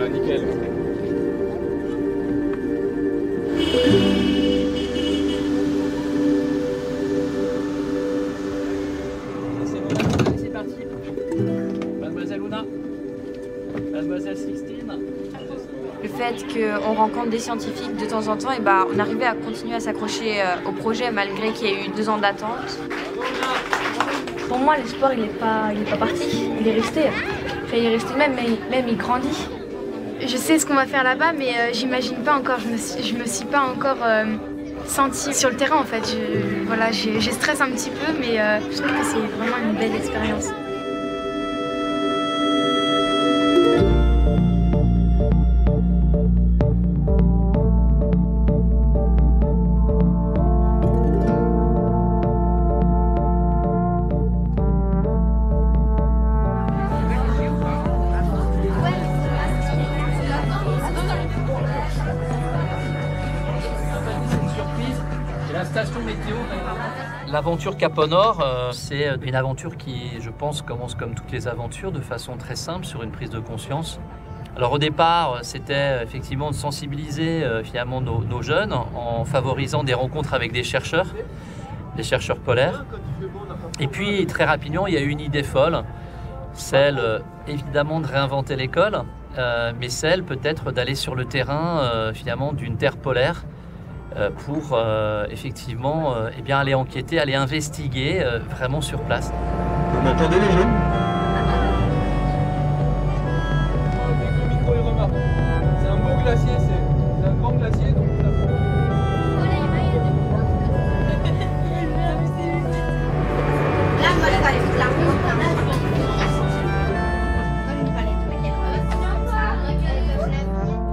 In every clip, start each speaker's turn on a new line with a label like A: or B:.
A: nickel.
B: C'est parti. Mademoiselle Luna. Mademoiselle Sixtine.
C: Le fait qu'on rencontre des scientifiques de temps en temps, et bah, on arrivait à continuer à s'accrocher au projet malgré qu'il y ait eu 2 ans d'attente. Pour moi, l'espoir, il est pas parti, il est resté. Enfin, il est resté même il grandit.
D: Je sais ce qu'on va faire là-bas, mais j'imagine pas encore, je me suis pas encore sentie sur le terrain en fait. Voilà, j'ai stress un petit peu, mais je trouve que c'est vraiment une belle expérience.
B: La station météo. L'aventure Cap au Nord, c'est une aventure qui, je pense, commence comme toutes les aventures, de façon très simple, sur une prise de conscience. Alors au départ, c'était effectivement de sensibiliser finalement nos jeunes en favorisant des rencontres avec des chercheurs polaires. Et puis très rapidement, il y a eu une idée folle, celle évidemment de réinventer l'école, mais celle peut-être d'aller sur le terrain finalement d'une terre polaire, pour effectivement eh bien, aller enquêter, aller investiguer vraiment sur place.
E: Vous m'entendez les jeunes?
A: Le micro est remarqué. C'est un beau glacier, c'est un grand glacier. Donc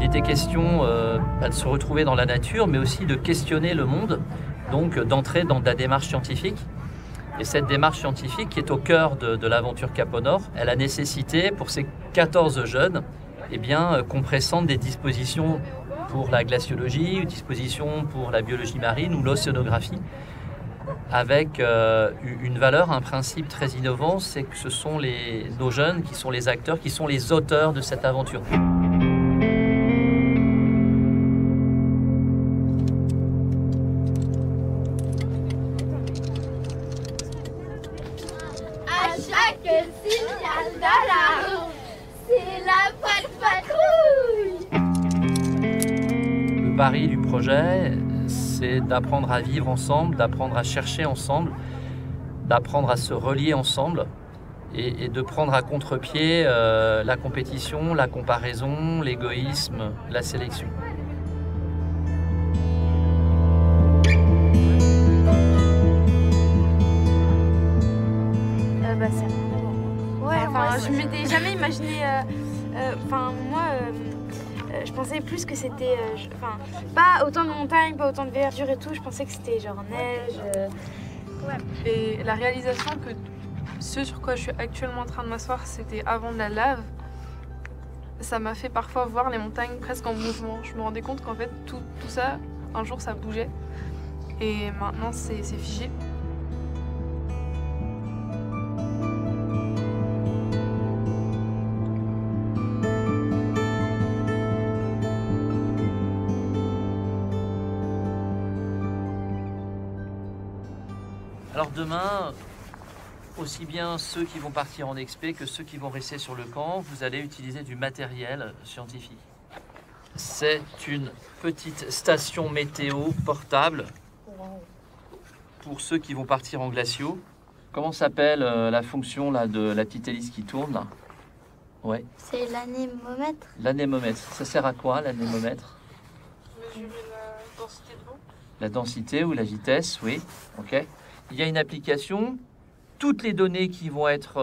B: Il était question de se retrouver dans la nature, mais aussi de questionner le monde, donc d'entrer dans de la démarche scientifique. Et cette démarche scientifique qui est au cœur de l'aventure Cap au Nord, elle a nécessité pour ces 14 jeunes eh bien, qu'on pressente des dispositions pour la glaciologie, une disposition pour la biologie marine ou l'océanographie, avec une valeur, un principe très innovant, c'est que ce sont nos jeunes qui sont les acteurs, qui sont les auteurs de cette aventure.
F: Signal d'alarme, c'est la patrouille.
B: Le pari du projet, c'est d'apprendre à vivre ensemble, d'apprendre à chercher ensemble, d'apprendre à se relier ensemble et de prendre à contre-pied la compétition, la comparaison, l'égoïsme, la sélection.
D: Je m'étais jamais imaginé. Je pensais plus que c'était. Pas autant de montagnes, pas autant de verdure et tout. Je pensais que c'était genre neige.
G: Ouais. Et la réalisation que ce sur quoi je suis actuellement en train de m'asseoir, c'était avant de la lave. Ça m'a fait parfois voir les montagnes presque en mouvement. Je me rendais compte qu'en fait, tout ça, un jour, ça bougeait. Et maintenant, c'est figé.
B: Alors demain, aussi bien ceux qui vont partir en expé que ceux qui vont rester sur le camp, vous allez utiliser du matériel scientifique. C'est une petite station météo portable pour ceux qui vont partir en glaciaux. Comment s'appelle la fonction là, de la petite hélice qui tourne là? Ouais.
F: C'est l'anémomètre.
B: L'anémomètre, ça sert à quoi l'anémomètre?
G: Mesurer la densité de l'eau.
B: La densité ou la vitesse, oui. Ok. Il y a une application, toutes les données qui vont être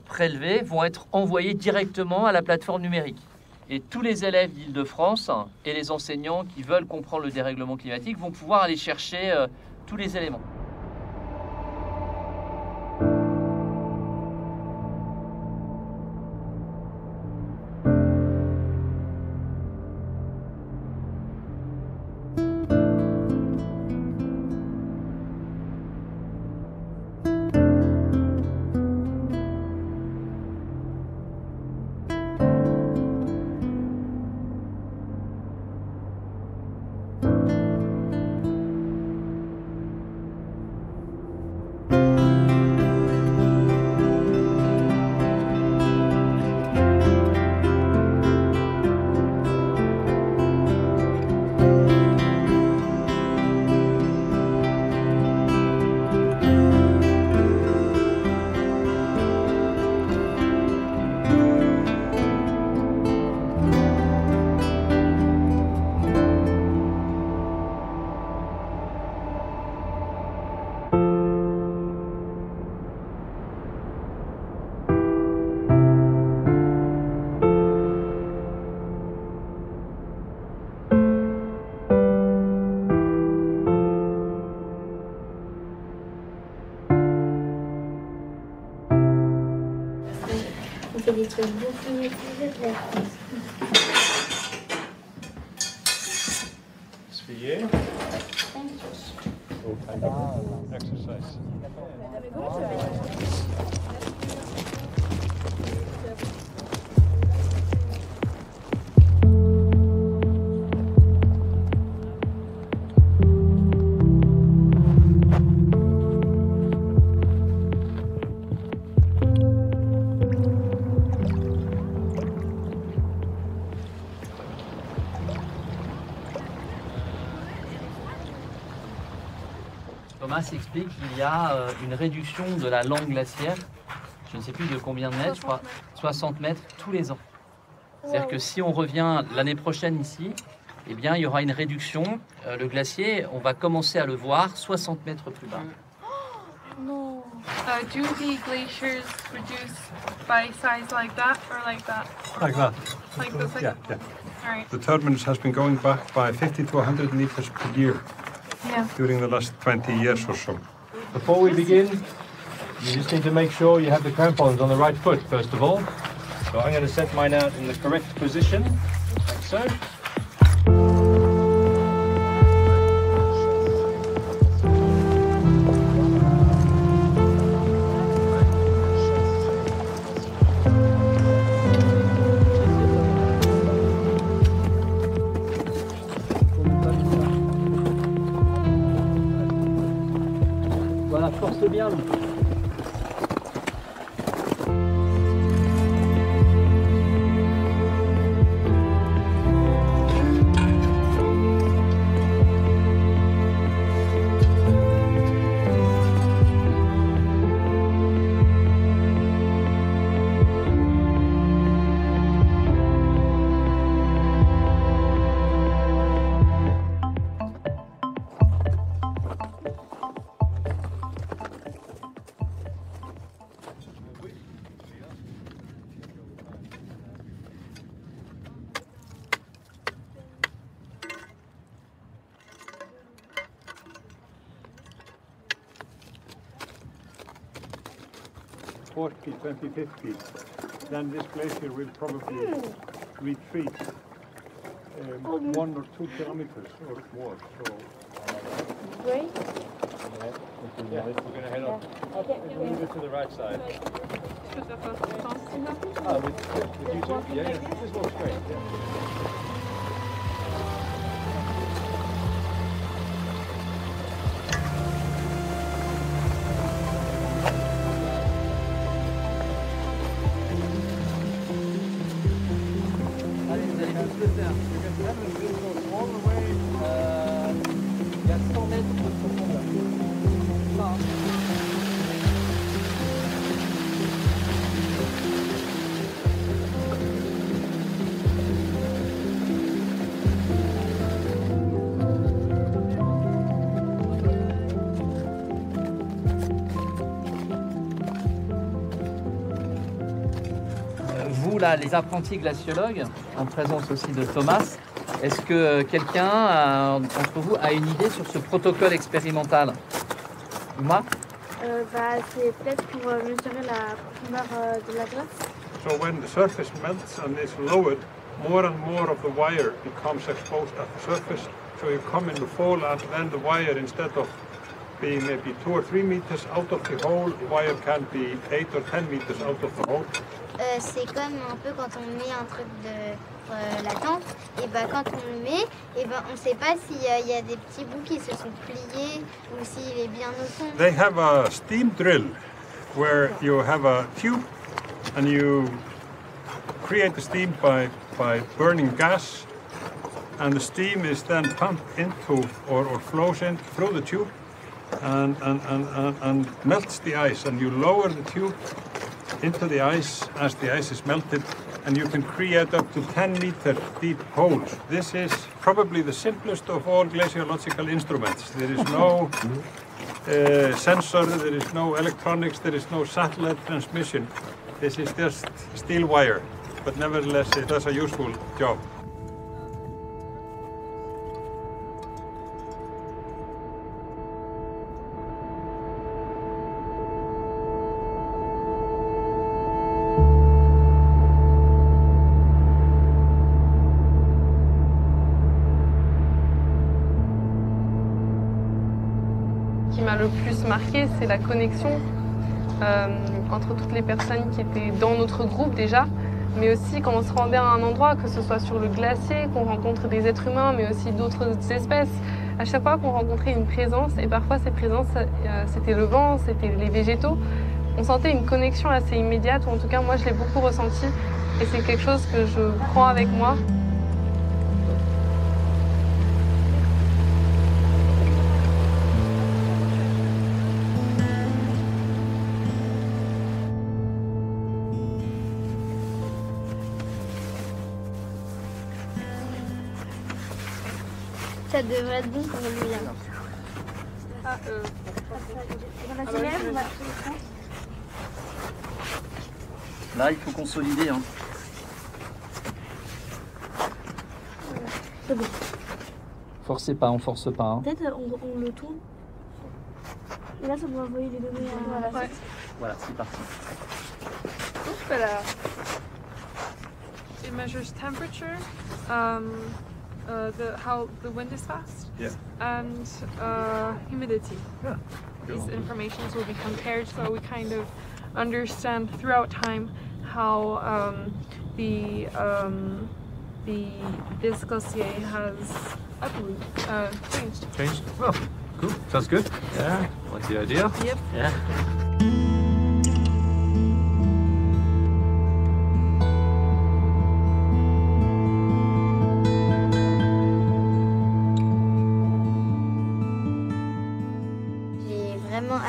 B: prélevées vont être envoyées directement à la plateforme numérique. Et tous les élèves d'Île-de-France et les enseignants qui veulent comprendre le dérèglement climatique vont pouvoir aller chercher tous les éléments.
F: C'est beaucoup maîtrisé de la France.
E: Svier. Exercise.
B: Thomas explique qu'il y a une réduction de la langue glaciaire, je ne sais plus de combien de mètres, je crois 60 mètres tous les ans. C'est-à-dire que si on revient l'année prochaine ici, eh bien, il y aura une réduction. Le glacier, on va commencer à le voir 60 mètres plus bas.
G: Do the glaciers reduce by size like that or like that?
E: Like that.
G: Like this? Like
E: Yeah, yeah.
G: All right.
E: The turbines has been going back by 50 to 100 meters per year
G: Yeah.
E: during the last 20 years or so.
H: Before we begin, you just need to make sure you have the crampons on the right foot, first of all. So I'm going to set mine out in the correct position, like so.
B: Voilà, force bien.
E: '40, 2050, then this glacier will probably retreat 1 or 2 kilometers or more. So
F: Oui.
H: Yeah, we're going to head on. A little bit to the right side.
G: Je peux faire ça tout le temps.
H: Ah, with you too? Yeah, yeah. Just walk straight. Yeah.
B: Allez, vous allez tous le faire. Il y a 100 mètres de profondeur. Ça, hein. Vous, là, les apprentis glaciologues, en présence aussi de Thomas, est-ce que quelqu'un d'entre vous a une idée sur ce protocole expérimental? Uma?
D: C'est peut-être pour mesurer la profondeur de la glace.
E: So when the surface melts and is lowered, more and more of the wire becomes exposed at the surface. So you come in the fall and then the wire, instead of being maybe 2 or 3 meters out of the hole, the wire can be 8 or 10 meters out of the hole.
F: C'est comme un peu quand on met un truc de la tente, et ben quand on le met, et ben on ne sait pas s'il y a des petits bouts qui se sont pliés ou s'il est bien au fond.
E: They have a steam drill where you have a tube and you create the steam by burning gas, and the steam is then pumped into or flows in through the tube and melts the ice, and you lower the tube into the ice as the ice is melted, and you can create up to 10-meter deep holes. This is probably the simplest of all glaciological instruments. There is no sensor, there is no electronics, there is no satellite transmission. This is just steel wire, but nevertheless it does a useful job.
G: m'a le plus marqué, c'est la connexion entre toutes les personnes qui étaient dans notre groupe déjà, mais aussi quand on se rendait à un endroit, que ce soit sur le glacier, qu'on rencontre des êtres humains, mais aussi d'autres espèces. À chaque fois qu'on rencontrait une présence, et parfois ces présences, c'était le vent, c'était les végétaux, on sentait une connexion assez immédiate, ou en tout cas moi je l'ai beaucoup ressenti, et c'est quelque chose que je prends avec moi.
F: Ça devrait être bon pour lui.
B: Là, il faut consolider. Hein.
I: C'est bon.
B: Forcez pas, on force pas. Hein.
I: Peut-être on le tourne. Et là, ça doit envoyer les données à...
G: Ouais.
B: Voilà, c'est parti.
G: Voilà. It measures temperature, how the wind is fast, and humidity.
B: Yeah.
G: These informations will be compared, so we kind of understand throughout time how this glacier has changed.
H: Changed? Well, cool. Sounds good. Yeah, like the idea.
G: Yep.
B: Yeah.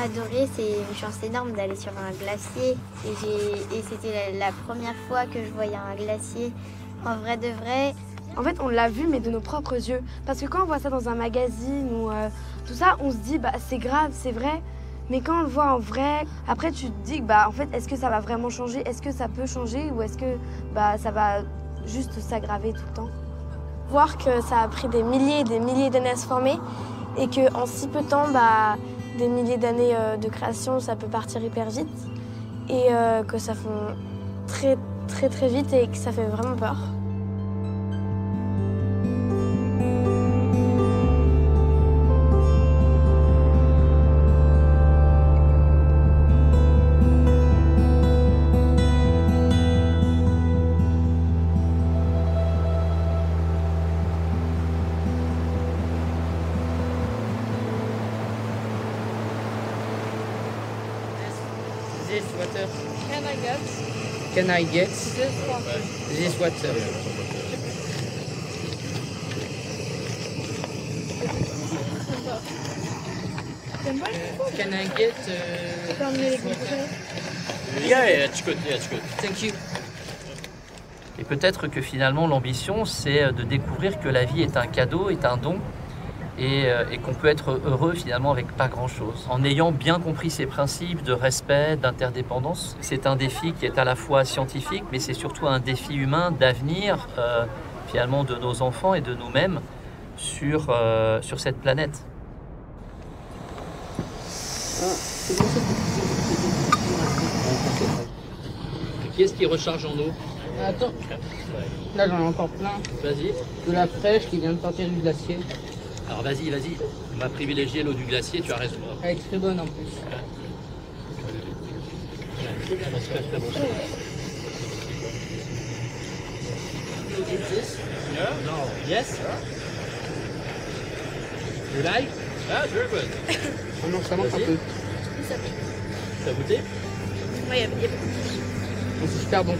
F: Adoré, c'est une chance énorme d'aller sur un glacier et c'était la première fois que je voyais un glacier en vrai de vrai.
D: En fait, on l'a vu, mais de nos propres yeux. Parce que quand on voit ça dans un magazine ou tout ça, on se dit, bah, c'est grave, c'est vrai. Mais quand on le voit en vrai, après, tu te dis, bah, en fait, est-ce que ça va vraiment changer? Est-ce que ça peut changer? Ou est-ce que bah, ça va juste s'aggraver tout le temps?
I: Voir que ça a pris des milliers et des milliers d'années à se former et qu'en si peu de temps, bah, des milliers d'années de création, ça peut partir hyper vite et que ça fond très très très vite et que ça fait vraiment peur.
J: This water.
G: Can I get
J: This water. Can I get this water?
B: Yeah, it's good, yeah, it's good.
J: Thank you.
B: Et peut-être que finalement l'ambition c'est de découvrir que la vie est un cadeau, est un don et qu'on peut être heureux finalement avec pas grand-chose. En ayant bien compris ces principes de respect, d'interdépendance, c'est un défi qui est à la fois scientifique mais c'est surtout un défi humain d'avenir finalement de nos enfants et de nous-mêmes sur cette planète. Qui est-ce qui recharge en eau?
J: Attends, là j'en ai encore plein.
B: Vas-y.
J: De la fraîche qui vient de sortir du glacier.
B: Alors vas-y, vas-y. On va privilégier l'eau du glacier, tu as raison.
J: Elle est très bonne en plus.
B: Yes. You like? Ah, very good.
J: Oh non, ça manque un peu.
B: T'as goûté?
I: Ouais,
J: C'est super bon.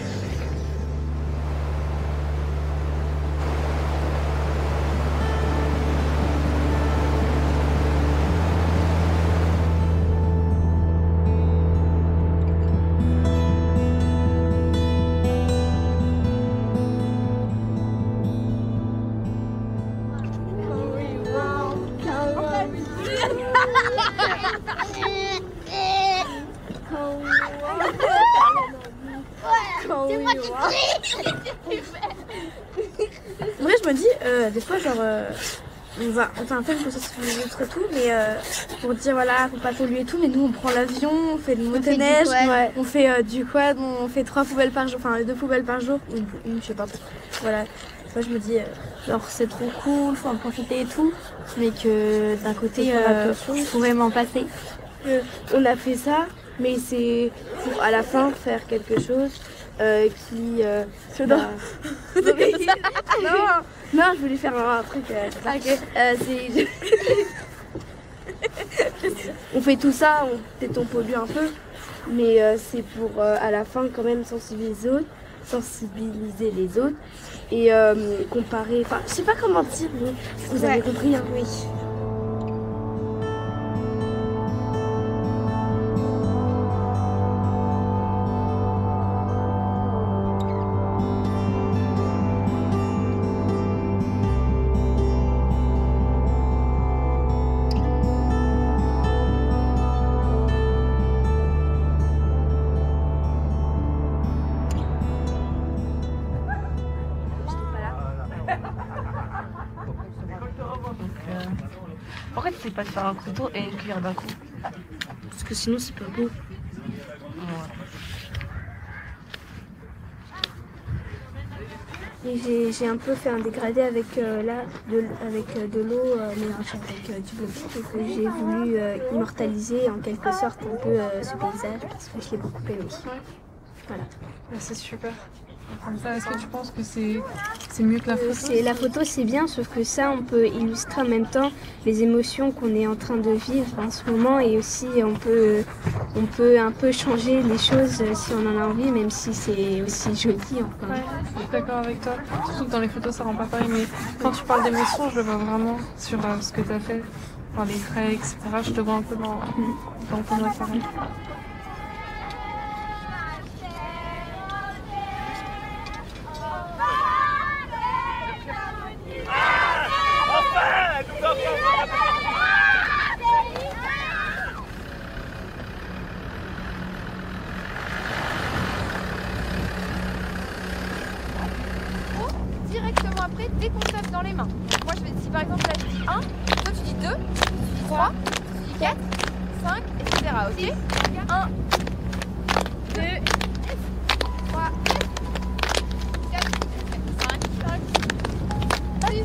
I: En vrai, je me dis, des fois, genre, on fait un film pour sensibiliser et tout, mais pour dire voilà, faut pas polluer et tout, mais nous on prend l'avion, on fait de motoneige, on fait du quad, on fait 3 poubelles par jour, enfin 2 poubelles par jour, une je sais pas, voilà. Moi je me dis, genre c'est trop cool, faut en profiter et tout, mais que d'un côté, il faut vraiment passer. On a fait ça, mais c'est pour à la fin faire quelque chose qui... non, je voulais faire un truc. On fait tout ça, peut-être on pollue un peu, mais c'est pour à la fin quand même sensibiliser les autres et comparer. Enfin, je sais pas comment dire, mais vous avez compris, hein, oui.
C: Pourquoi tu sais pas de faire un couteau et une cuillère d'un coup?
I: Parce que sinon c'est pas beau. Et j'ai un peu fait un dégradé avec de l'eau mélangée avec du blanc. Donc j'ai voulu immortaliser en quelque sorte un peu ce paysage parce que je l'ai beaucoup aimé. Voilà.
G: C'est super. Comme ça, est-ce que tu penses que c'est mieux que la photo?
I: La photo c'est bien, sauf que ça on peut illustrer en même temps les émotions qu'on est en train de vivre en ce moment et aussi on peut un peu changer les choses si on en a envie, même si c'est aussi joli. Enfin.
G: Ouais, je suis d'accord avec toi. Surtout que dans les photos ça rend pas pareil, mais quand tu parles d'émotions, je le vois vraiment sur ce que tu as fait, dans les traits, etc. Je te vois un peu dans ton appareil.
K: Directement après, dès qu'on tape dans les mains. Donc moi je vais, si par exemple là je dis 1, toi tu dis 2, tu dis 3, tu dis 4, 5, etc. Ok? 1, 2, 3, 4, 5, 6,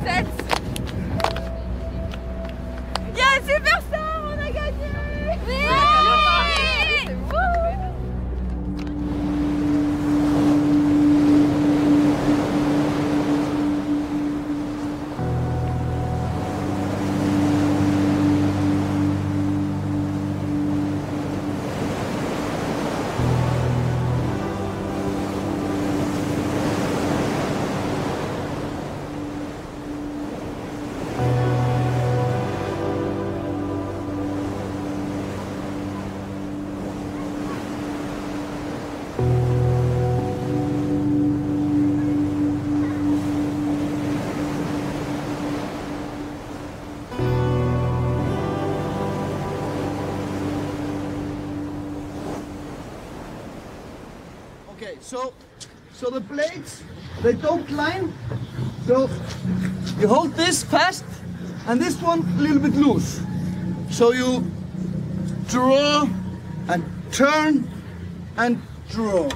K: 7. Yeah, super ça, on a gagné! C'est beau!
L: Okay, so the blades, they don't line. So you hold this fast and this one a little bit loose. So you draw and turn and draw.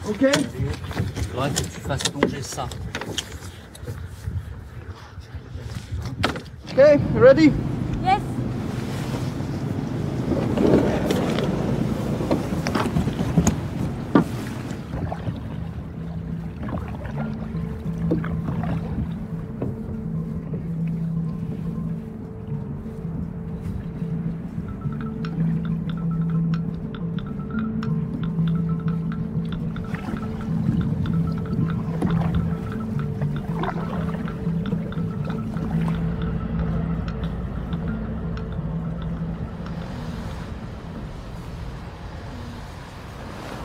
L: Okay?
B: Il faudrait que tu fasses plonger ça.
L: Okay, ready?
K: Yes!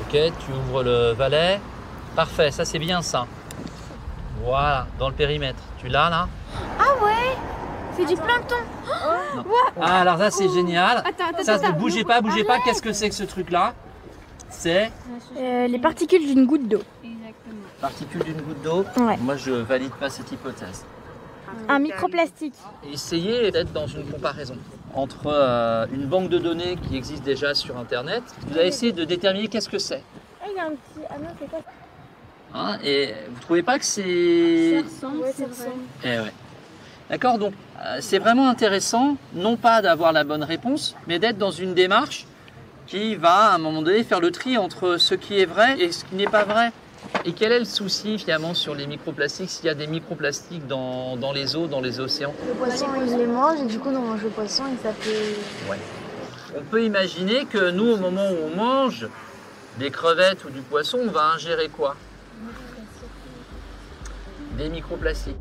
B: Ok, tu ouvres le valet. Parfait, ça c'est bien ça. Voilà, dans le périmètre. Tu l'as là?
D: Ah ouais, c'est du plancton.
B: Ah, alors ça c'est génial.
D: Attends,
B: Ça, ne bougez pas, bougez pas. Qu'est-ce que c'est que ce truc-là? C'est
I: Les particules d'une goutte d'eau.
B: particules d'une goutte d'eau.
I: Ouais.
B: Moi, je valide pas cette hypothèse.
I: Un microplastique.
B: Essayez d'être dans une comparaison entre une banque de données qui existe déjà sur Internet. Vous avez essayé de déterminer qu'est-ce que c'est.
I: Ah, il y a un petit... Ah non, c'est quoi?
B: Hein, et vous trouvez pas que c'est...
I: Ça ressemble, c'est vrai.
B: Eh ouais. D'accord, donc c'est vraiment intéressant, non pas d'avoir la bonne réponse, mais d'être dans une démarche qui va, à un moment donné, faire le tri entre ce qui est vrai et ce qui n'est pas vrai. Et quel est le souci, finalement, sur les microplastiques, s'il y a des microplastiques dans les eaux, dans les océans?
I: Le poisson, il les mange et du coup, on mange le poisson et ça peut...
B: Ouais. On peut imaginer que nous, au moment où on mange des crevettes ou du poisson, on va ingérer quoi? Des microplastiques.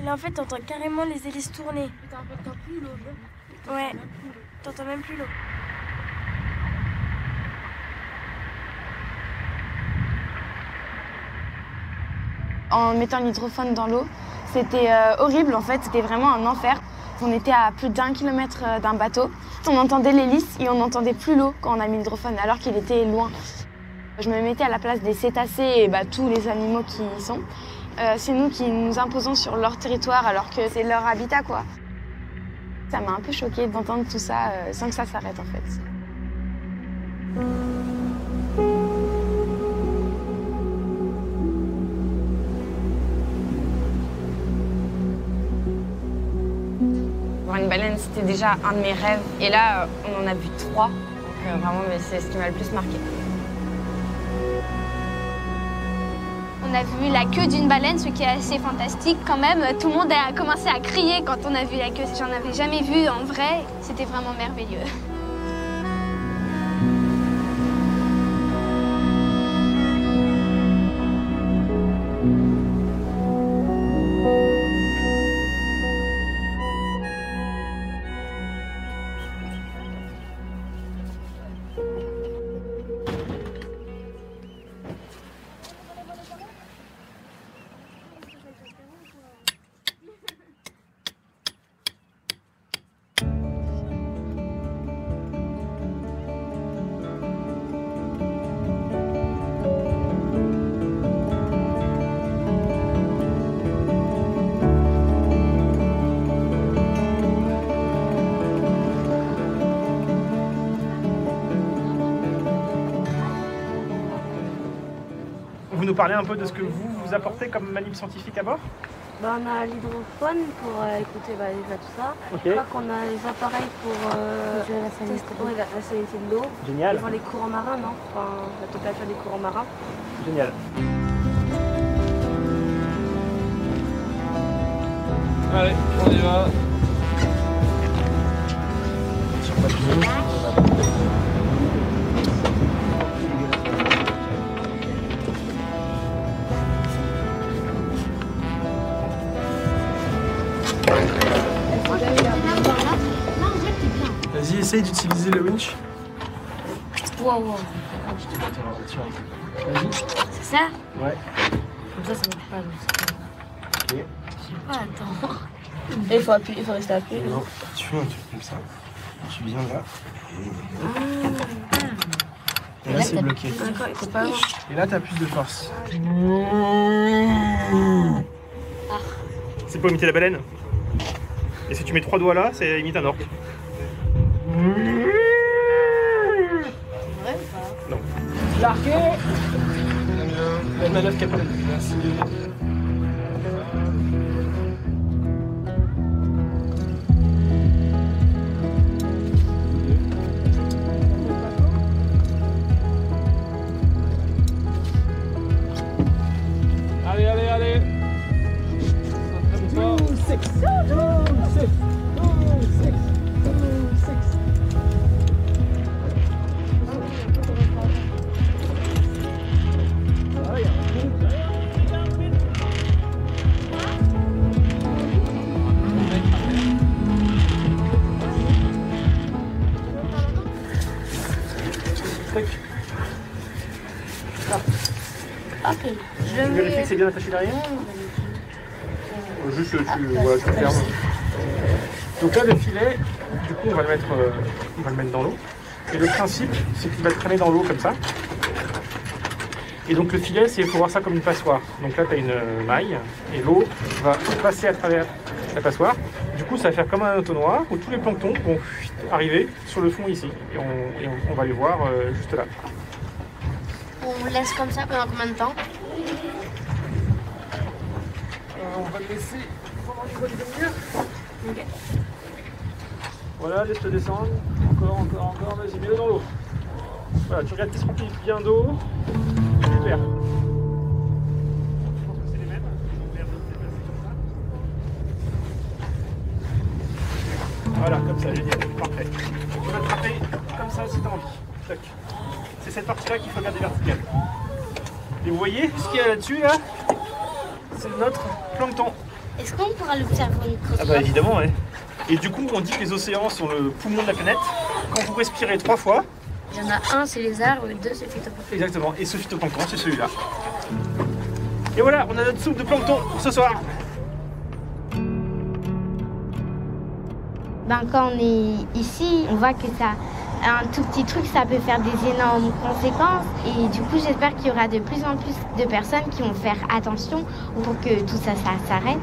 I: Là, en fait, t'entends carrément les hélices tourner. T'entends plus l'eau. Ouais, t'entends même plus l'eau. En mettant l'hydrophone dans l'eau, c'était horrible en fait, c'était vraiment un enfer. On était à plus d'1 kilomètre d'un bateau. On entendait l'hélice et on n'entendait plus l'eau quand on a mis l'hydrophone, alors qu'il était loin. Je me mettais à la place des cétacés et tous les animaux qui y sont. C'est nous qui nous imposons sur leur territoire alors que c'est leur habitat, quoi. Ça m'a un peu choquée d'entendre tout ça sans que ça s'arrête en fait. Voir une baleine, c'était déjà un de mes rêves. Et là, on en a vu 3. Donc vraiment, c'est ce qui m'a le plus marqué.
F: On a vu la queue d'une baleine, ce qui est assez fantastique quand même. Tout le monde a commencé à crier quand on a vu la queue. J'en avais jamais vu en vrai. C'était vraiment merveilleux.
M: Vous nous parlez un peu de ce que vous apportez comme manip scientifique à bord?
I: On a l'hydrophone pour écouter déjà tout ça.
M: Ok.
I: Je crois qu'on a les appareils pour mesurer la salinité de l'eau.
M: Génial.
I: Et voir les courants marins, non? Enfin, la température des courants marins.
M: Génial.
A: Allez, on y va.
M: Vas-y, essaye d'utiliser le winch.
I: Wow. C'est ça?
M: Ouais.
I: Comme ça marche pas.
M: Ok.
I: Je sais pas, attends. Et il faut appuyer, il faut rester appuyé.
M: Non, tu fais un truc comme ça. Tu viens là. Et là, c'est bloqué.
I: D'accord, il faut pas loin.
M: Et là, t'as plus de force. C'est pour imiter la baleine. Et si tu mets 3 doigts là, ça imite un orque.
I: C'est vrai ou pas?
M: Non.
I: Largué.
M: La manœuvre capable.
A: Merci. Allez, allez, allez.
I: Ok.
M: Je vérifie que c'est bien attaché derrière. Juste, voilà, tu fermes. Donc là, le filet, du coup, on va le mettre dans l'eau. Et le principe, c'est qu'il va traîner dans l'eau comme ça. Et donc le filet, il faut voir ça comme une passoire. Donc là, tu as une maille et l'eau va passer à travers la passoire. Du coup, ça va faire comme un entonnoir où tous les planctons vont arriver sur le fond ici. Et on va les voir juste là.
I: On laisse comme ça pendant combien de temps?
M: On va le laisser pendant une bonne demi-heure. Okay. Voilà, laisse-le descendre. Encore, vas-y, mets-le dans l'eau. Voilà, tu regardes qu'il se remplit bien d'eau. Super. C'est les mêmes. Voilà, comme ça, génial. Parfait. Tu vas attraper comme ça si tu as envie. C'est cette partie-là qu'il faut garder verticale. Et vous voyez ce qu'il y a là-dessus, là, c'est notre plancton.
I: Est-ce qu'on pourra l'observer au microscope?
M: Ah bah évidemment, ouais. Et du coup, on dit que les océans sont le poumon de la planète. Quand vous respirez 3 fois...
I: Il y en a un, c'est les arbres, et 2, c'est le phytoplancton.
M: Exactement, et ce phytoplancton, c'est celui-là. Et voilà, on a notre soupe de plancton pour ce soir.
F: Ben, quand on est ici, on voit que ça, un tout petit truc, ça peut faire des énormes conséquences. Et du coup, j'espère qu'il y aura de plus en plus de personnes qui vont faire attention pour que tout ça s'arrête.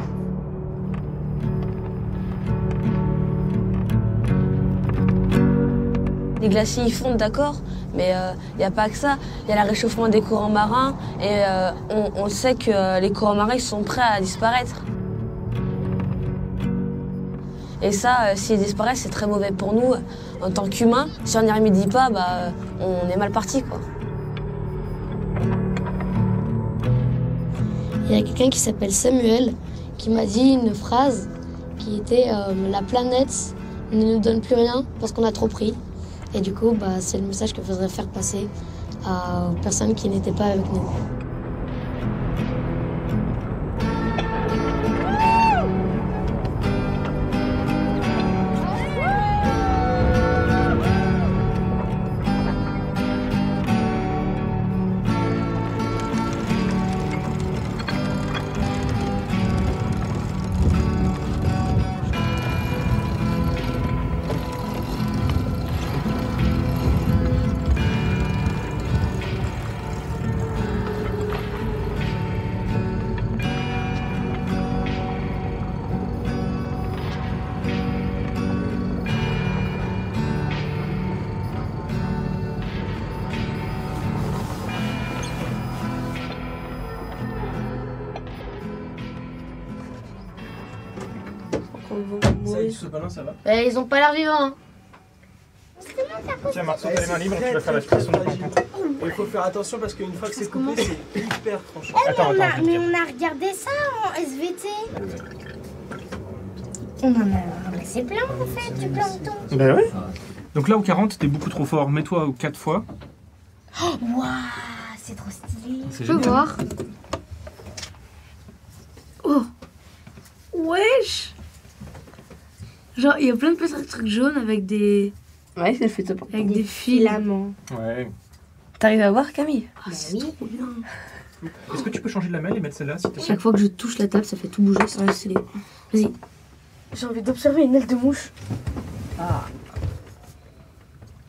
I: Les glaciers ils fondent, d'accord, mais il n'y a pas que ça. Il y a le réchauffement des courants marins et on sait que les courants marins ils sont prêts à disparaître. Et ça, s'ils disparaissent, c'est très mauvais pour nous en tant qu'humains. Si on n'y remédie pas, bah, on est mal parti, quoi. Il y a quelqu'un qui s'appelle Samuel qui m'a dit une phrase qui était la planète ne nous donne plus rien parce qu'on a trop pris. Et du coup, bah, c'est le message que je voudrais faire passer aux personnes qui n'étaient pas avec nous.
M: Ça va.
I: Ils ont pas l'air vivants. Hein.
M: Tiens, Marceau, t'as les mains libres, tu vas faire la cuisson du plancton.
N: Il faut faire attention parce qu'une fois que c'est coupé, c'est hyper tranchant.
F: Mais on a regardé ça en SVT. On en a ramassé plein en fait du plancton.
M: Bah ouais. Donc là au 40, t'es beaucoup trop fort. Mets-toi au 4 fois.
F: Oh, waouh, c'est trop stylé.
M: Je
I: peux voir. Oh. Wesh. Genre, il y a plein de petits trucs jaunes avec des...
J: Ouais, c'est le phytoplancton.
I: Avec des filaments.
M: Ouais.
I: T'arrives à voir, Camille?
F: Ah, c'est trop bien.
M: Est-ce que tu peux changer de lamelle et mettre celle-là s'il te plaît?
I: Chaque fois que je touche la table, ça fait tout bouger, c'est stylé. Vas-y. J'ai envie d'observer une aile de mouche.
F: Ah.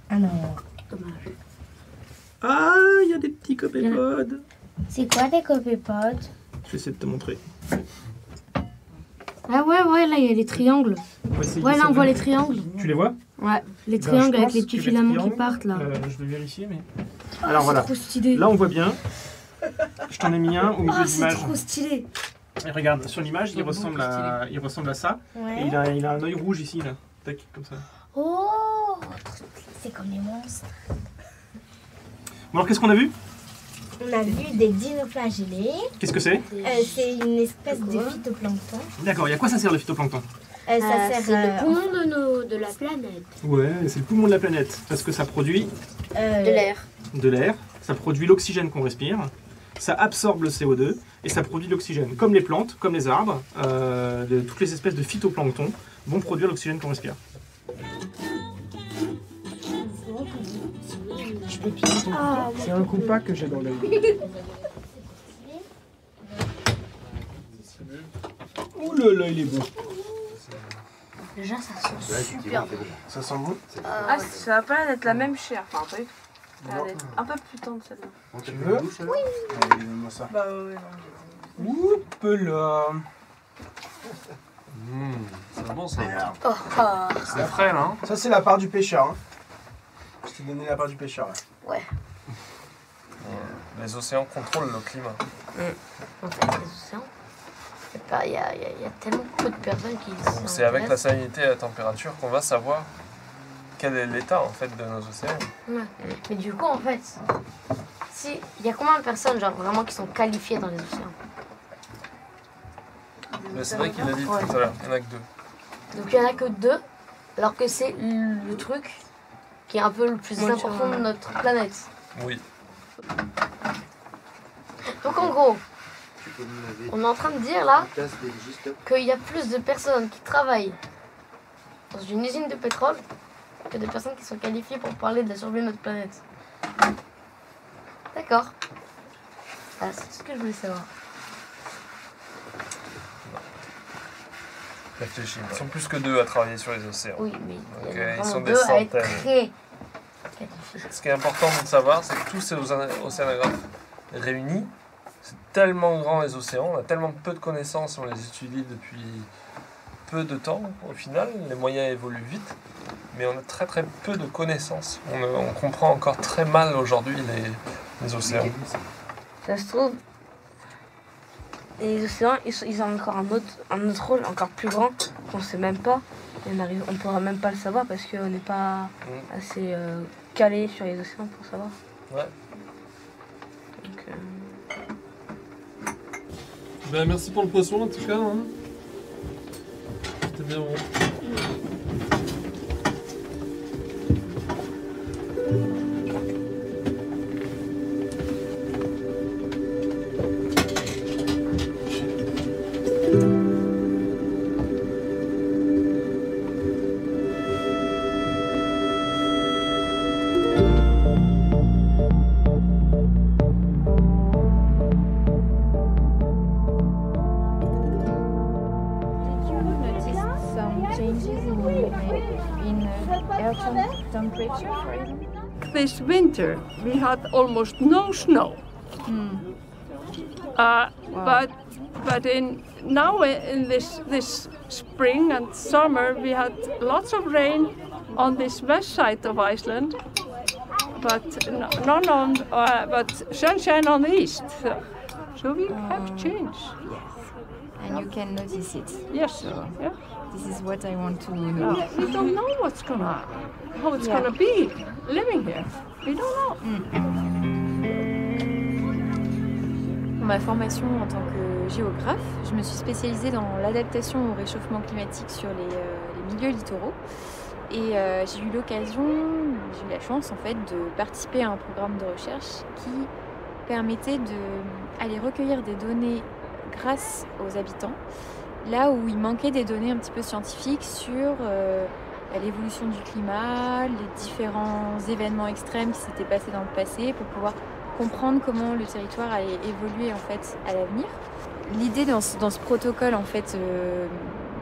F: Alors.
I: Dommage.
M: Ah, il y a des petits copépodes.
F: C'est quoi des copépodes?
M: Je vais essayer de te montrer.
I: Ah ouais, là, il y a les triangles. Ouais, là, on voit les triangles.
M: Tu les vois?
I: Ouais, les triangles avec les petits filaments qui partent, là.
M: Je vais vérifier, mais... Alors voilà,
I: trop stylé.
M: Là on voit bien. Je t'en ai mis un au milieu de
I: c'est
M: l'image.
I: trop stylé.
M: Et regarde, sur l'image, il ressemble à ça.
F: Ouais.
M: Et il a un œil rouge ici, là. Tac, comme ça.
F: Oh, c'est comme les monstres.
M: Bon alors, qu'est-ce qu'on a vu?
F: On a vu des dinoflagellés.
M: Qu'est-ce que c'est?
F: C'est une espèce de phytoplancton.
M: D'accord, et à quoi ça sert le phytoplancton?
F: Ça sert
I: C'est le poumon de la planète.
M: Ouais, c'est le poumon de la planète. Parce que ça produit
I: De l'air.
M: ça produit l'oxygène qu'on respire, ça absorbe le CO2 et ça produit l'oxygène. Comme les plantes, comme les arbres, toutes les espèces de phytoplancton vont produire l'oxygène qu'on respire.
N: Je peux te piquer ton couteau? C'est un compas que j'ai dans l'œil.
F: Ouh
N: là là, il est beau.
C: Déjà, ça sent super bon.
N: Ça sent bon?
G: Ah, ça va pas l'air d'être la même chair. Enfin, pas du tout. Ça va être un peu plus tendre celle-là.
N: Tu veux?
I: Oui.
N: Allez, donne-moi ça.
G: Bah ouais, non.
N: Oups là.
A: C'est bon ça.
I: Oh, oh.
A: C'est frais là. Hein.
N: Ça c'est la part du pêcheur. Hein. Je t'ai donné la part du pêcheur là.
I: Ouais.
A: Les océans contrôlent le climat.
I: En fait, les océans, il y a tellement peu de personnes qui
A: C'est avec la salinité et la température qu'on va savoir quel est l'état en fait de nos océans.
I: Ouais. Mais du coup, en fait, si il y a combien de personnes genre vraiment qui sont qualifiées dans les océans?
A: Mais c'est vrai qu'il a dit
I: Ouais.
A: tout à l'heure, il n'y en a que 2.
I: Donc il n'y en a que 2, alors que c'est le truc qui est un peu le plus important de notre planète.
A: Oui.
I: Donc en gros, on est en train de dire là qu'il y a plus de personnes qui travaillent dans une usine de pétrole que de personnes qui sont qualifiées pour parler de la survie de notre planète. D'accord. Voilà, c'est tout ce que je voulais savoir.
A: Réfléchis. Ils sont plus que 2 à travailler sur les océans.
I: Oui, mais
A: Donc,
I: il y en a
A: ils sont
I: vraiment
A: des
I: 2 à être
A: centaines.
I: très...
A: Ce qui est important de savoir, c'est que tous ces océanographes réunis, c'est tellement grand les océans, on a tellement peu de connaissances, on les étudie depuis peu de temps au final, les moyens évoluent vite, mais on a très très peu de connaissances. On comprend encore très mal aujourd'hui les océans.
I: Ça se trouve, les océans, ils ont encore un autre rôle encore plus grand qu'on ne sait même pas. Et on ne pourra même pas le savoir parce qu'on n'est pas assez calé sur les océans pour savoir.
A: Ouais.
I: Donc,
O: Ben, merci pour le poisson en tout cas. Hein. C'était bien bon.
P: This winter we had almost no snow, but now in this spring and summer we had lots of rain on this west side of Iceland, but none on but sunshine on the east. So we have changed.
Q: And you can notice it.
P: Yes.
Q: So
P: yeah.
Q: this is what I want to know.
P: We don't know how it's gonna be living here. We don't know.
Q: Pour ma formation en tant que géographe, je me suis spécialisée dans l'adaptation au réchauffement climatique sur les milieux littoraux. Et j'ai eu la chance en fait de participer à un programme de recherche qui permettait d'aller recueillir des données grâce aux habitants, là où il manquait des données un petit peu scientifiques sur l'évolution du climat, les différents événements extrêmes qui s'étaient passés dans le passé pour pouvoir comprendre comment le territoire allait évoluer en fait à l'avenir. L'idée dans ce protocole en fait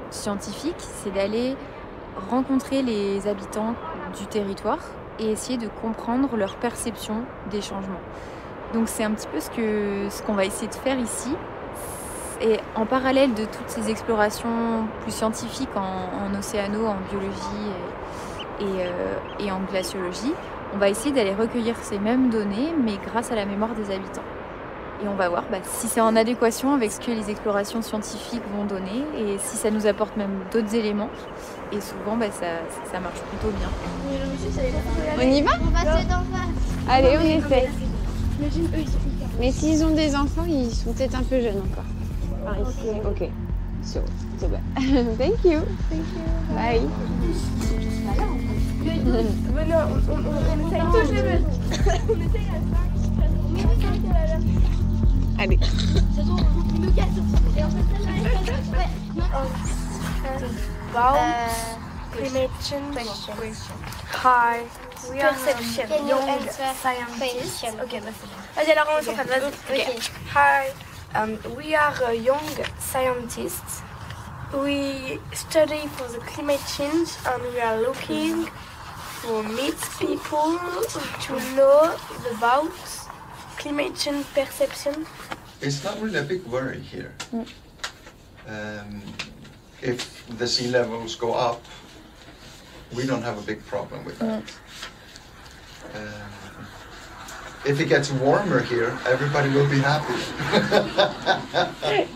Q: scientifique, c'est d'aller rencontrer les habitants du territoire et essayer de comprendre leur perception des changements. Donc c'est un petit peu ce qu'on va essayer de faire ici. Et en parallèle de toutes ces explorations plus scientifiques en océano, en biologie et en glaciologie, on va essayer d'aller recueillir ces mêmes données, mais grâce à la mémoire des habitants. Et on va voir si c'est en adéquation avec ce que les explorations scientifiques vont donner et si ça nous apporte même d'autres éléments. Et souvent, ça marche plutôt bien.
R: On y va?
I: On va se mettre en face.
R: Allez, on essaie. Mais s'ils ont des enfants, ils sont peut-être un peu jeunes encore. Ok. So, c'est bon. Thank you. Bye. Allez.
D: Hi.
I: We are
D: Perception.
I: young
D: scientists.
I: Ok, vas-y, alors on s'en fait, vas-y.
D: Okay.
I: Hi. We are young scientists We study for the climate change and we are looking for meet people to know about climate change perception.
S: It's not really a big worry here. If the sea levels go up, we don't have a big problem with that. If it gets warmer here, everybody will be happy.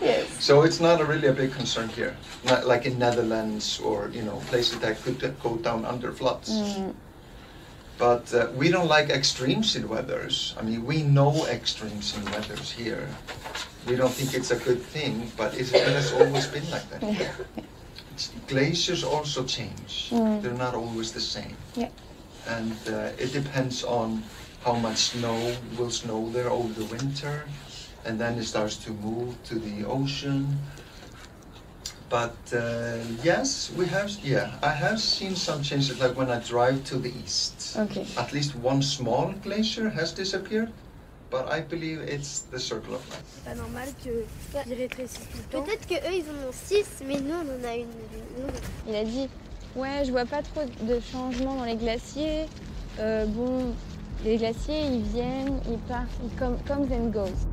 R: Yes.
S: So it's not really a big concern here, not like in Netherlands or places that could go down under floods. But we don't like extremes in weathers. I mean, we know extremes in weathers here. We don't think it's a good thing, but it has always been like that. Glaciers also change. They're not always the same. And it depends on how much snow will snow there over the winter, and then it starts to move to the ocean. But yes, I have seen some changes, like when I drive to the east.
R: Okay.
S: At least one small glacier has disappeared, but I believe it's the circle of life.
I: C'est pas normal qu'ils rétrécissent tout le temps. Peut-être qu'eux ils en ont 6, mais nous on en a une.
R: Il a dit, ouais, je vois pas trop de changements dans les glaciers. Bon, les glaciers, ils viennent, ils partent, ils comes and goes.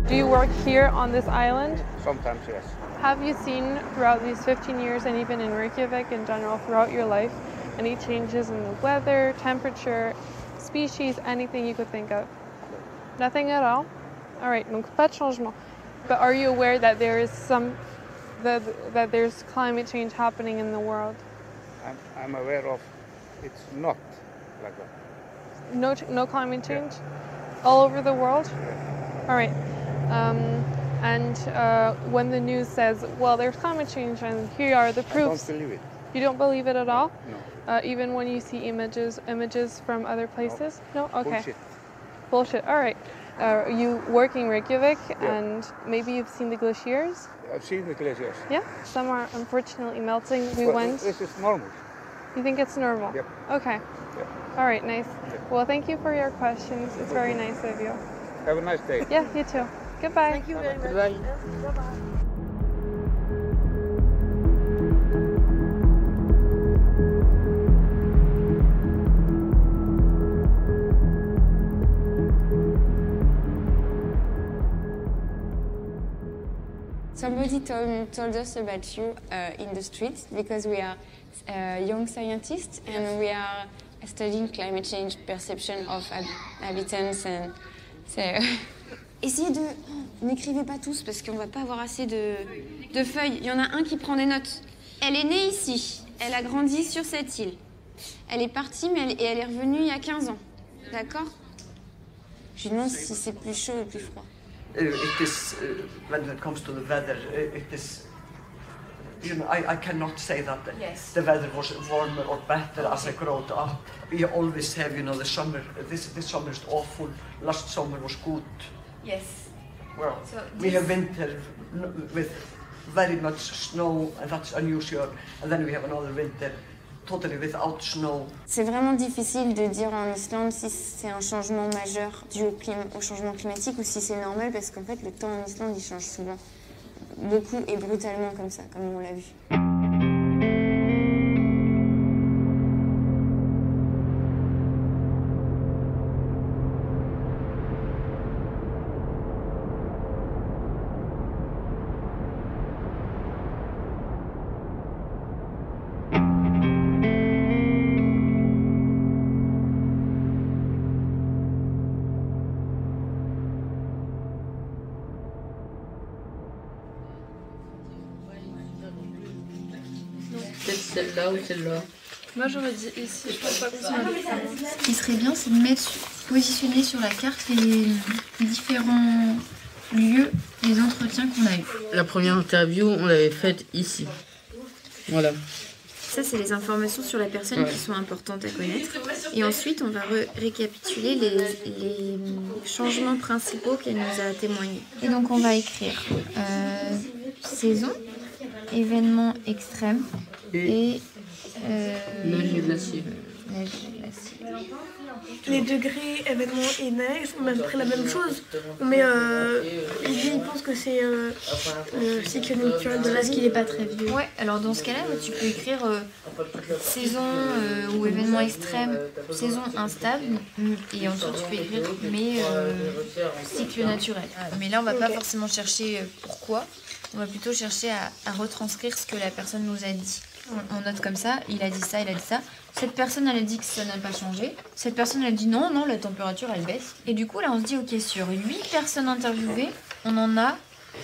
G: Do you work here on this island?
T: Sometimes, yes.
G: Have you seen throughout these 15 years and even in Reykjavik in general throughout your life any changes in the weather, temperature, species, anything you could think of? Nothing at all? All right, donc pas de changement. But are you aware that there is that there's climate change happening in the world?
T: I'm aware of it's not like that.
G: No climate change? All over the world? All right. And when the news says, well, there's climate change and here are the proofs.
T: I don't believe it.
G: You don't believe it at all?
T: No.
G: Even when you see images from other places? No? Okay.
T: Bullshit.
G: Bullshit. All right. You work in Reykjavik and maybe you've seen the glaciers?
T: I've seen the glaciers.
G: Yeah? Some are unfortunately melting.
T: This is normal.
G: You think it's normal?
T: Yep.
G: Okay.
T: Yep.
G: All right, nice. Well, thank you for your questions. It's very nice of you.
T: Have a nice day.
G: Yeah, you too. Goodbye.
I: Thank you very much.
T: Bye.
I: Bye-bye.
R: Somebody told us about you in the street because we are young scientists and we are studying climate change perception of habitants and so. Essayez de... N'écrivez pas tous parce qu'on va pas avoir assez de feuilles. Il y en a un qui prend des notes. Elle est née ici. Elle a grandi sur cette île. Elle est partie et elle est revenue il y a 15 ans. D'accord? Je lui demande si c'est plus chaud ou plus froid.
L: It is, when it comes to the weather, it is, I cannot say that the weather was warmer or better as I grew up. We always have, the summer, this summer is awful, last summer was good.
C: Yes.
L: Well,
C: So
L: we have winter with very much snow, and that's unusual, and then we have another winter totally without snow.
R: C'est vraiment difficile de dire en Islande si c'est un changement majeur dû au changement climatique ou si c'est normal parce qu'en fait le temps en Islande il change souvent beaucoup et brutalement comme ça, comme on l'a vu.
J: Peut-être celle-là ou celle-là.
G: Moi j'aurais dit ici, je pense pas que
U: Ce qui serait bien, c'est de positionner sur la carte les différents lieux, les entretiens qu'on a eus.
J: La première interview, on l'avait faite ici. Voilà.
C: Ça, c'est les informations sur la personne qui sont importantes à connaître. Et ensuite, on va récapituler les changements principaux qu'elle nous a témoignés.
U: Et donc on va écrire saison, événements extrêmes et
J: neige et glacier.
U: Neige et glacier.
I: les degrés événements et neige, on met à peu près la même chose. On met, lui, il pense que c'est le cycle naturel de la
C: Parce qu'il n'est pas très vieux. Ouais, alors dans ce cas-là, tu peux écrire saison ou événement extrême, saison instable, et ensuite tu peux écrire mais cycle naturel. Mais là, on va pas forcément chercher pourquoi, on va plutôt chercher à retranscrire ce que la personne nous a dit. On note comme ça, il a dit ça, il a dit ça. Cette personne, elle a dit que ça n'a pas changé. Cette personne, elle a dit non, la température, elle baisse. Et du coup, là, on se dit, ok, sur 8 personnes interviewées, on en a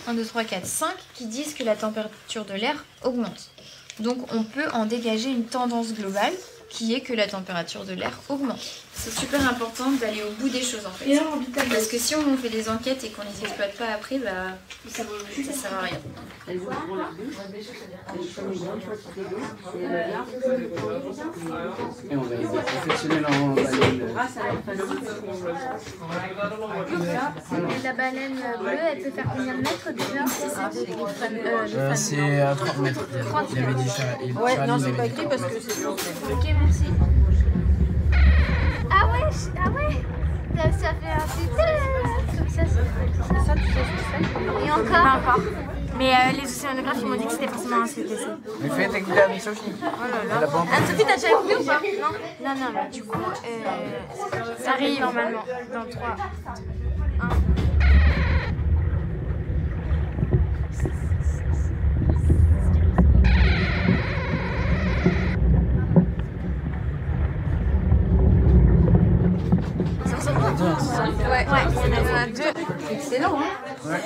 C: 1, 2, 3, 4, 5 qui disent que la température de l'air augmente. Donc, on peut en dégager une tendance globale qui est que la température de l'air augmente. C'est super important d'aller au bout des choses en fait. Parce que si on fait des enquêtes et qu'on les exploite pas après, bah, ça sert à rien.
J: Et on va aider les professionnels en baleine.
D: La baleine bleue, elle peut faire combien de mètres déjà?
J: C'est à 30 mètres. Il avait dit ça.
K: Ouais, non, c'est pas écrit parce que c'est...
D: Ok, merci. Ah ouais, ça fait un petit comme ça, ça tu sais ce que c'est. Et encore. Mais les océanographes, ils m'ont dit que c'était forcément un CTC.
J: Mais faites écouter avec Sophie.
D: Oh là là. Sophie, t'as déjà écouté ou pas? Non, mais du coup, ça arrive normalement dans 3, 1.
K: Ouais, il y en a 2. Excellent, hein?
J: Ouais.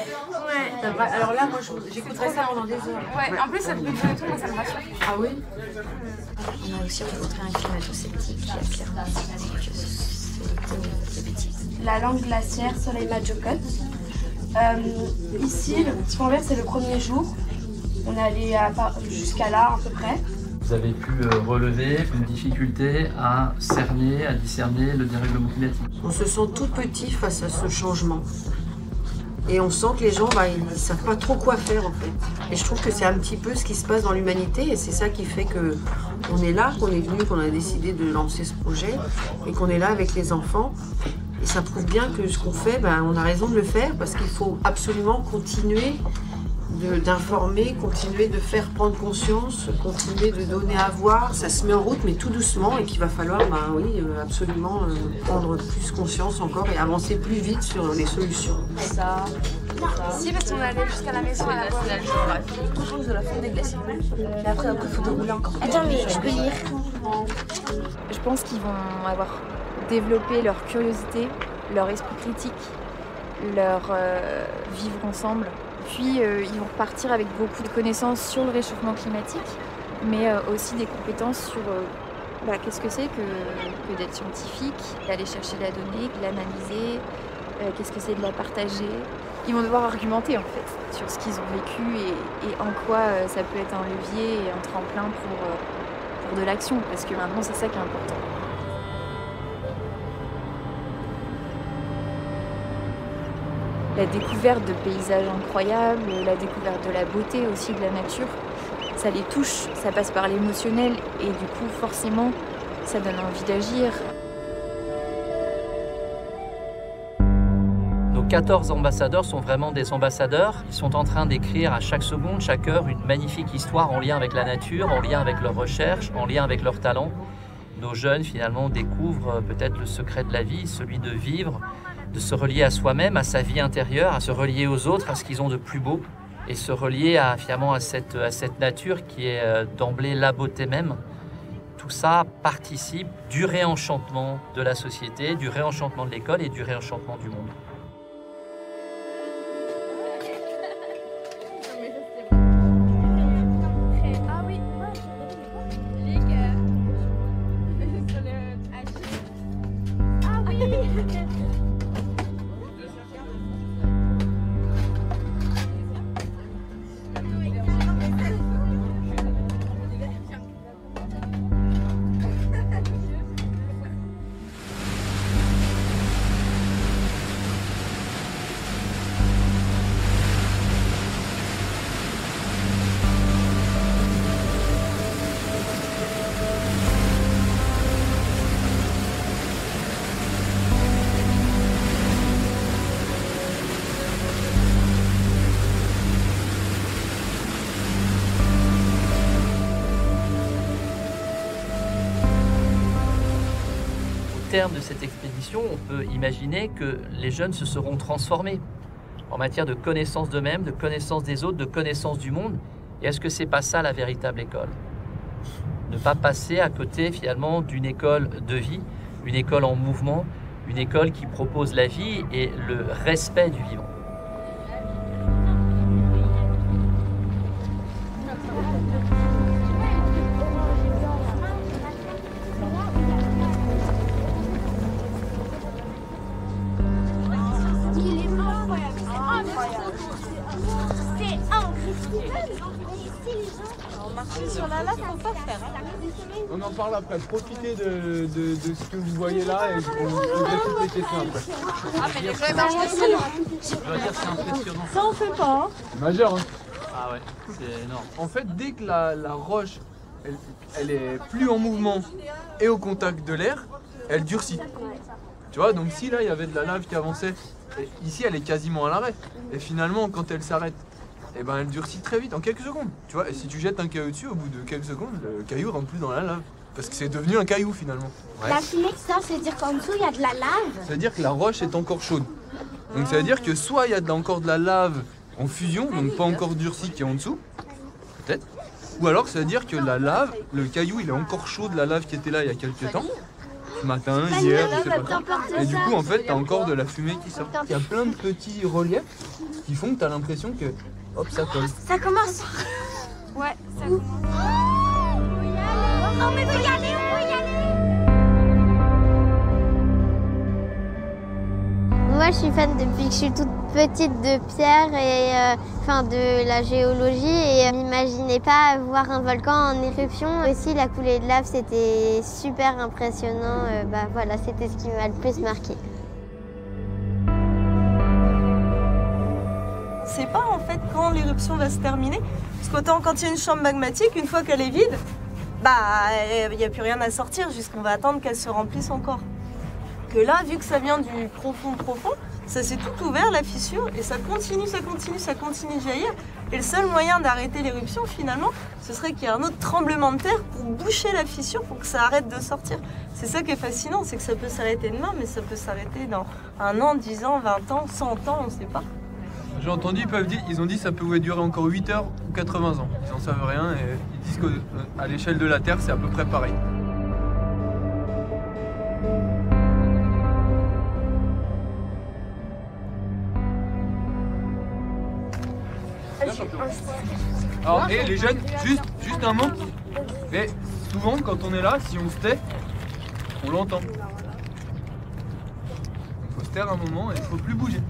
K: Alors là, moi, j'écouterais ça pendant des heures. Ouais, en plus, ça peut durer tout, moi, ça me rassure. Ah oui?
C: On a aussi rencontré un climato-sceptique qui a clairement dit que c'est des bêtises.
I: La langue glaciaire, Soleil Majocot. Ici, le petit pont vert, c'est le premier jour. On est allé jusqu'à là, à peu près.
B: Vous avez pu relever une difficulté à cerner, à discerner le dérèglement climatique.
E: On se sent tout petit face à ce changement. Et on sent que les gens, ils ne savent pas trop quoi faire en fait. Et je trouve que c'est un petit peu ce qui se passe dans l'humanité et c'est ça qui fait qu'on est là, qu'on est venu, qu'on a décidé de lancer ce projet et qu'on est là avec les enfants. Et ça prouve bien que ce qu'on fait, on a raison de le faire parce qu'il faut absolument continuer d'informer, continuer de faire prendre conscience, continuer de donner à voir. Ça se met en route, mais tout doucement, et qu'il va falloir, absolument prendre plus conscience encore et avancer plus vite sur les solutions.
I: Ça. Si, parce qu'on allait jusqu'à la maison à la géographie, tout autour de la fonte des glaciers. Et après, il faut dérouler encore.
D: Attends, mais je peux lire.
Q: Je pense qu'ils vont avoir développé leur curiosité, leur esprit critique, leur vivre ensemble. Puis ils vont repartir avec beaucoup de connaissances sur le réchauffement climatique, mais aussi des compétences sur qu'est-ce que c'est que d'être scientifique, d'aller chercher la donnée, de l'analyser, qu'est-ce que c'est de la partager. Ils vont devoir argumenter en fait sur ce qu'ils ont vécu et en quoi ça peut être un levier et un tremplin pour de l'action, parce que maintenant c'est ça qui est important. La découverte de paysages incroyables, la découverte de la beauté aussi de la nature, ça les touche, ça passe par l'émotionnel et du coup forcément ça donne envie d'agir.
B: Nos 14 ambassadeurs sont vraiment des ambassadeurs. Ils sont en train d'écrire à chaque seconde, chaque heure, une magnifique histoire en lien avec la nature, en lien avec leurs recherches, en lien avec leurs talents. Nos jeunes finalement découvrent peut-être le secret de la vie, celui de vivre, de se relier à soi-même, à sa vie intérieure, à se relier aux autres, à ce qu'ils ont de plus beau, et se relier finalement à cette nature qui est d'emblée la beauté même. Tout ça participe du réenchantement de la société, du réenchantement de l'école et du réenchantement du monde. terme de cette expédition, on peut imaginer que les jeunes se seront transformés en matière de connaissance d'eux-mêmes, de connaissance des autres, de connaissance du monde. Et est-ce que c'est pas ça la véritable école? Ne pas passer à côté finalement d'une école de vie, une école en mouvement, une école qui propose la vie et le respect du vivant.
K: Sur la lave, faut pas faire.
O: On en parle après. Profitez de ce que vous voyez là et on va toutes les questions après.
K: Ah, mais les vrais marches de sel.
B: Je dois dire que c'est impressionnant.
K: Ça, on fait pas.
O: C'est majeur, hein.
B: Ah ouais, c'est énorme.
O: En fait, dès que la roche, elle est plus en mouvement et au contact de l'air, elle durcit. Tu vois, donc si là, il y avait de la lave qui avançait, et ici, elle est quasiment à l'arrêt. Et finalement, quand elle s'arrête, et ben elle durcit très vite, en quelques secondes. Tu vois, et si tu jettes un caillou dessus, au bout de quelques secondes, le caillou rentre plus dans la lave. Parce que c'est devenu un caillou finalement. Ouais.
F: La fumée qui sort, ça veut dire qu'en dessous, il y a de la lave.
O: Ça veut dire que la roche est encore chaude. Donc ça veut dire que soit il y a encore de la lave en fusion, donc pas encore durcie qui est en dessous, peut-être. Ou alors ça veut dire que la lave, le caillou, il est encore chaud de la lave qui était là il y a quelques temps. Ce matin, hier, je sais pas quand. Et du coup, en fait, t'as encore de la fumée qui sort. Il y a plein de petits reliefs qui font que t'as l'impression que, hop, ça colle.
F: Ça commence.
K: Ouais, ça commence.
F: Oh, mais faut y aller, on peut y aller. Moi, je suis fan depuis que je suis toute petite de Pierre et de la géologie et je m'imaginais pas voir un volcan en éruption. Aussi, la coulée de lave, c'était super impressionnant. Voilà, c'était ce qui m'a le plus marqué.
H: C'est pas en fait quand l'éruption va se terminer, parce qu'autant quand il y a une chambre magmatique, une fois qu'elle est vide, il n'y a plus rien à sortir, jusqu'on va attendre qu'elle se remplisse encore. Que là, vu que ça vient du profond, ça s'est tout ouvert, la fissure, et ça continue de jaillir. Et le seul moyen d'arrêter l'éruption, finalement, ce serait qu'il y ait un autre tremblement de terre pour boucher la fissure, pour que ça arrête de sortir. C'est ça qui est fascinant, c'est que ça peut s'arrêter demain, mais ça peut s'arrêter dans 1 an, 10 ans, 20 ans, 100 ans, on ne sait pas.
O: J'ai entendu, ils ont dit que ça pouvait durer encore 8 heures ou 80 ans. Ils n'en savent rien et ils disent qu'à l'échelle de la Terre, c'est à peu près pareil. Alors, et les jeunes, juste un mot. Et souvent, quand on est là, si on se tait, on l'entend. Il faut se taire un moment et il ne faut plus bouger.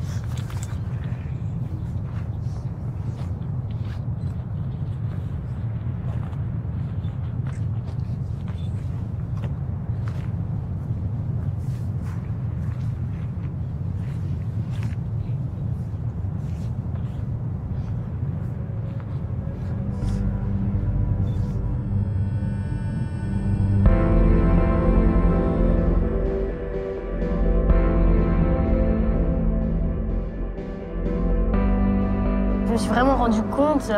I: Je me suis vraiment rendu compte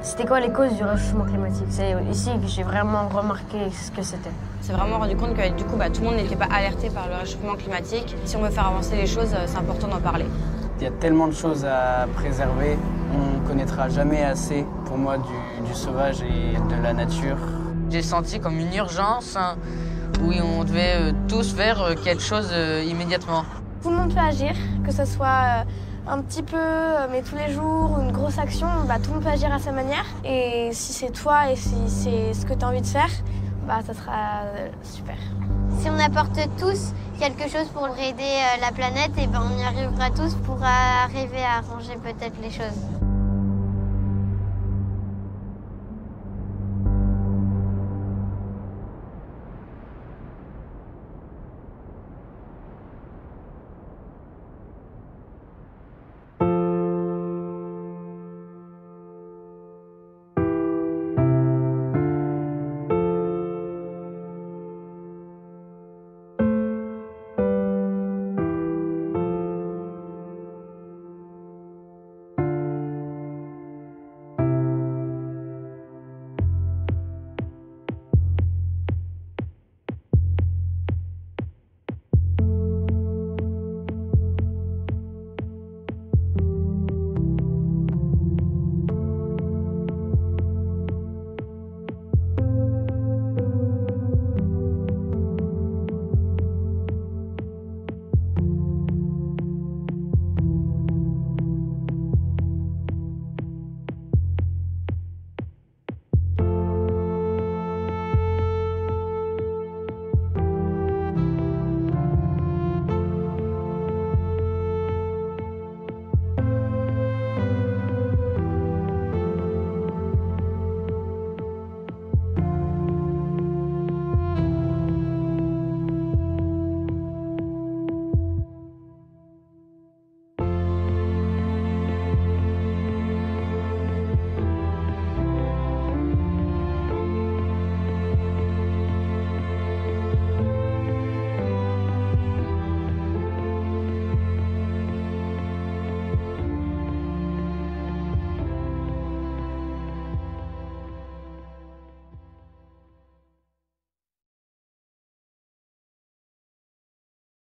I: c'était quoi les causes du réchauffement climatique. C'est ici que j'ai vraiment remarqué ce que c'était.
C: On s'est vraiment rendu compte que du coup, tout le monde n'était pas alerté par le réchauffement climatique. Si on veut faire avancer les choses, c'est important d'en parler.
V: Il y a tellement de choses à préserver. On ne connaîtra jamais assez, pour moi, du sauvage et de la nature.
J: J'ai senti comme une urgence où on devait tous faire quelque chose immédiatement.
I: Tout le monde peut agir, que ce soit un petit peu, mais tous les jours, une grosse action, tout le monde peut agir à sa manière. Et si c'est toi et si c'est ce que tu as envie de faire, ça sera super.
F: Si on apporte tous quelque chose pour aider la planète, on y arrivera tous pour arriver à arranger peut-être les choses.